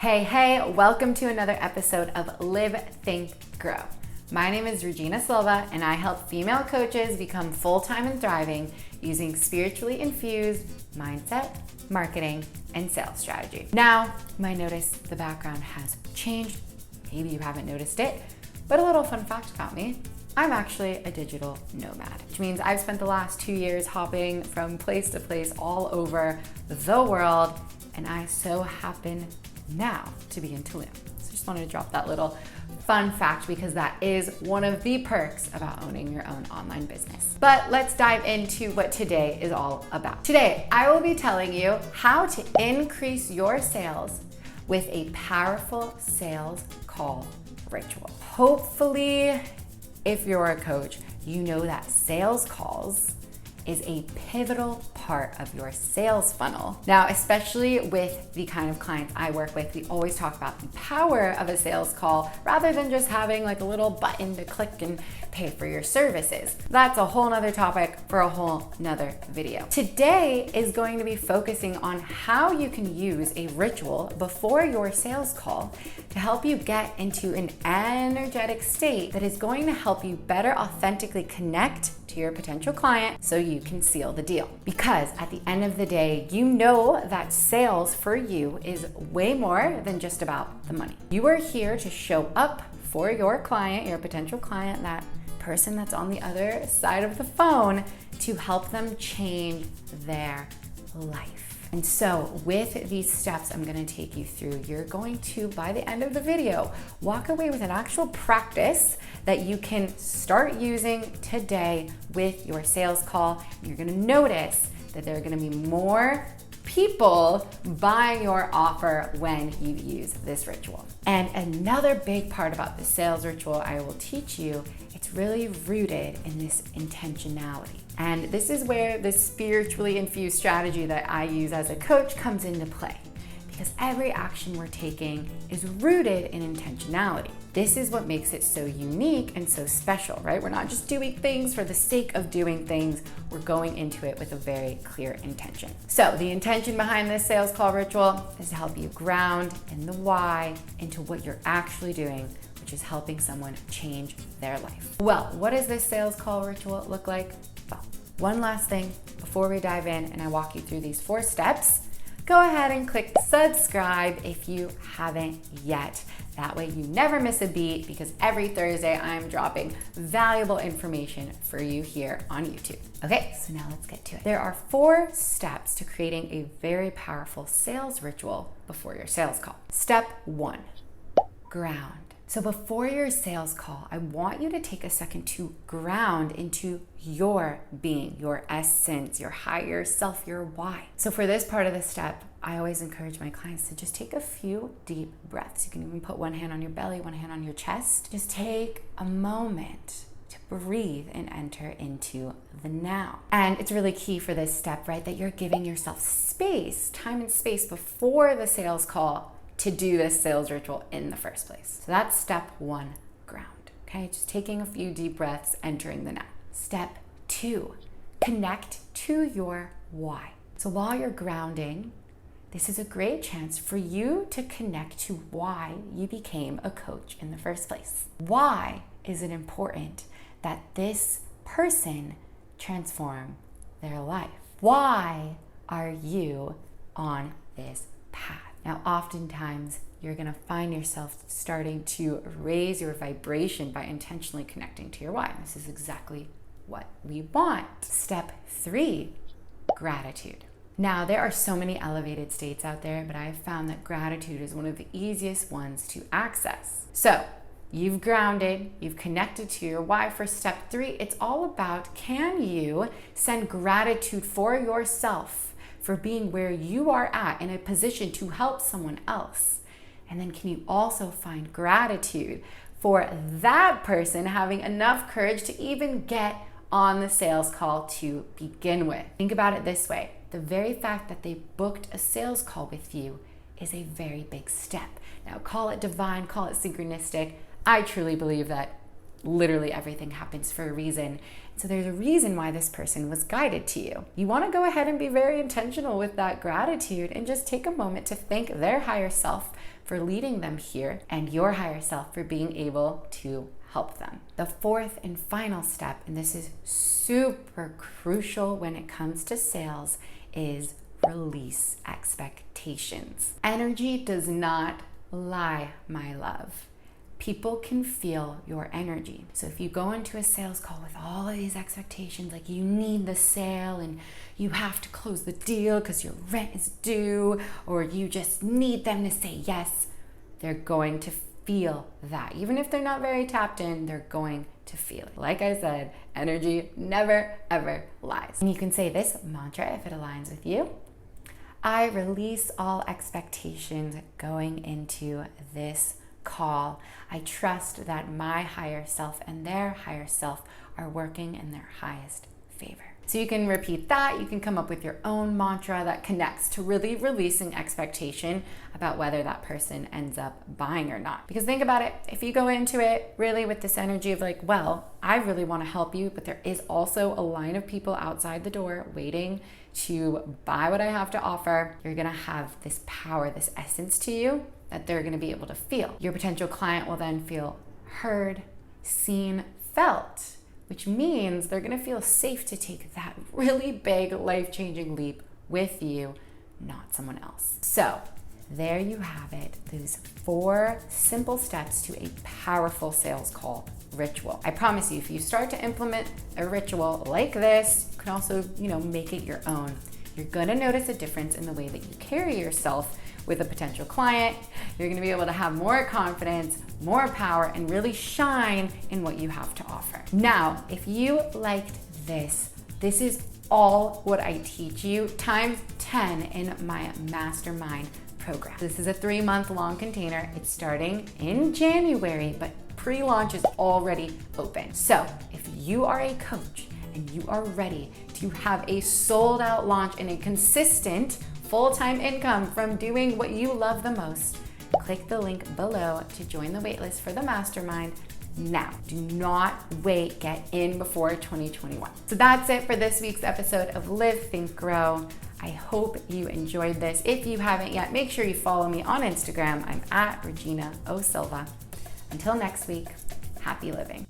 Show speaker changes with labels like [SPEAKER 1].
[SPEAKER 1] Hey, welcome to another episode of Live, Think, Grow. My name is 𝘃𝗵𝗃 and I help female coaches become full-time and thriving using spiritually infused mindset, marketing, and sales strategy. Now, you might notice the background has changed. Maybe you haven't noticed it, but a little fun fact about me. I'm actually a digital nomad, which means I've spent the last 2 years hopping from place to place all over the world, and I so happen now to be in Tulum. So just wanted to drop that little fun fact because that is one of the perks about owning your own online business. But let's dive into what today is all about. Today, I will be telling you how to increase your sales with a powerful sales call ritual. Hopefully, if you're a coach, you know that sales calls is a pivotal part of your sales funnel. Now, especially with the kind of clients I work with, we always talk about the power of a sales call rather than just having like a little button to click and pay for your services. That's a whole nother topic for a whole nother video. Today is going to be focusing on how you can use a ritual before your sales call to help you get into an energetic state that is going to help you better authentically connect to your potential client so you can seal the deal. Because at the end of the day, you know that sales for you is way more than just about the money. You are here to show up for your client, your potential client, that person that's on the other side of the phone, to help them change their life. And so with these steps I'm going to take you through, you're going to, by the end of the video, walk away with an actual practice that you can start using today with your sales call. You're going to notice that there are going to be more people buying your offer when you use this ritual. And another big part about the sales ritual I will teach you, it's really rooted in this intentionality. And this is where the spiritually infused strategy that I use as a coach comes into play. Because every action we're taking is rooted in intentionality. This is what makes it so unique and so special, right? We're not just doing things for the sake of doing things. We're going into it with a very clear intention. So the intention behind this sales call ritual is to help you ground in the why into what you're actually doing, which is helping someone change their life. Well, what does this sales call ritual look like? Well, one last thing before we dive in and I walk you through these 4 steps. Go ahead and click subscribe if you haven't yet. That way you never miss a beat, because every Thursday I'm dropping valuable information for you here on YouTube. Okay, so now let's get to it. There are 4 steps to creating a very powerful sales ritual before your sales call. Step 1, ground. So before your sales call, I want you to take a second to ground into your being, your essence, your higher self, your why. So for this part of the step, I always encourage my clients to just take a few deep breaths. You can even put one hand on your belly, one hand on your chest. Just take a moment to breathe and enter into the now. And it's really key for this step, right, that you're giving yourself space, time and space before the sales call to do this sales ritual in the first place. So that's step 1, ground. Okay, just taking a few deep breaths, entering the now. Step 2, connect to your why. So while you're grounding, this is a great chance for you to connect to why you became a coach in the first place. Why is it important that this person transform their life? Why are you on this path? Now, oftentimes, you're gonna find yourself starting to raise your vibration by intentionally connecting to your why. This is exactly what we want. Step 3, gratitude. Now, there are so many elevated states out there, but I have found that gratitude is one of the easiest ones to access. So, you've grounded, you've connected to your why. For step 3, it's all about, can you send gratitude for yourself for being where you are at in a position to help someone else? And then can you also find gratitude for that person having enough courage to even get on the sales call to begin with? Think about it this way. The very fact that they booked a sales call with you is a very big step. Now, call it divine, call it synchronistic. I truly believe that literally everything happens for a reason. So there's a reason why this person was guided to you. You want to go ahead and be very intentional with that gratitude and just take a moment to thank their higher self for leading them here and your higher self for being able to help them. The fourth and final step, and this is super crucial when it comes to sales, is release expectations. Energy does not lie, my love. People can feel your energy. So if you go into a sales call with all of these expectations, like you need the sale and you have to close the deal because your rent is due, or you just need them to say yes, they're going to feel that. Even if they're not very tapped in, they're going to feel it. Like I said, energy never, ever lies. And you can say this mantra if it aligns with you. I release all expectations going into this call. I trust that my higher self and their higher self are working in their highest favor. So you can repeat that. You can come up with your own mantra that connects to really releasing expectation about whether that person ends up buying or not. Because think about it, if you go into it really with this energy of like, well, I really want to help you, but there is also a line of people outside the door waiting to buy what I have to offer, you're going to have this power, this essence to you that they're going to be able to feel. Your potential client will then feel heard, seen, felt, which means they're going to feel safe to take that really big life-changing leap with you, not someone else. So there you have it, those 4 simple steps to a powerful sales call ritual. I promise you, if you start to implement a ritual like this, you can also, make it your own. You're going to notice a difference in the way that you carry yourself with a potential client. You're going to be able to have more confidence, more power, and really shine in what you have to offer. Now, if you liked this is all what I teach you times 10 in my mastermind program. This is a 3-month long container. It's starting in January, but pre-launch is already open. So if you are a coach and you are ready to have a sold out launch and a consistent full-time income from doing what you love the most, click the link below to join the waitlist for the mastermind now. Do not wait, get in before 2021. So that's it for this week's episode of Live, Think, Grow. I hope you enjoyed this. If you haven't yet, make sure you follow me on Instagram. I'm at 𝘃𝗍𝗄_. Until next week, happy living.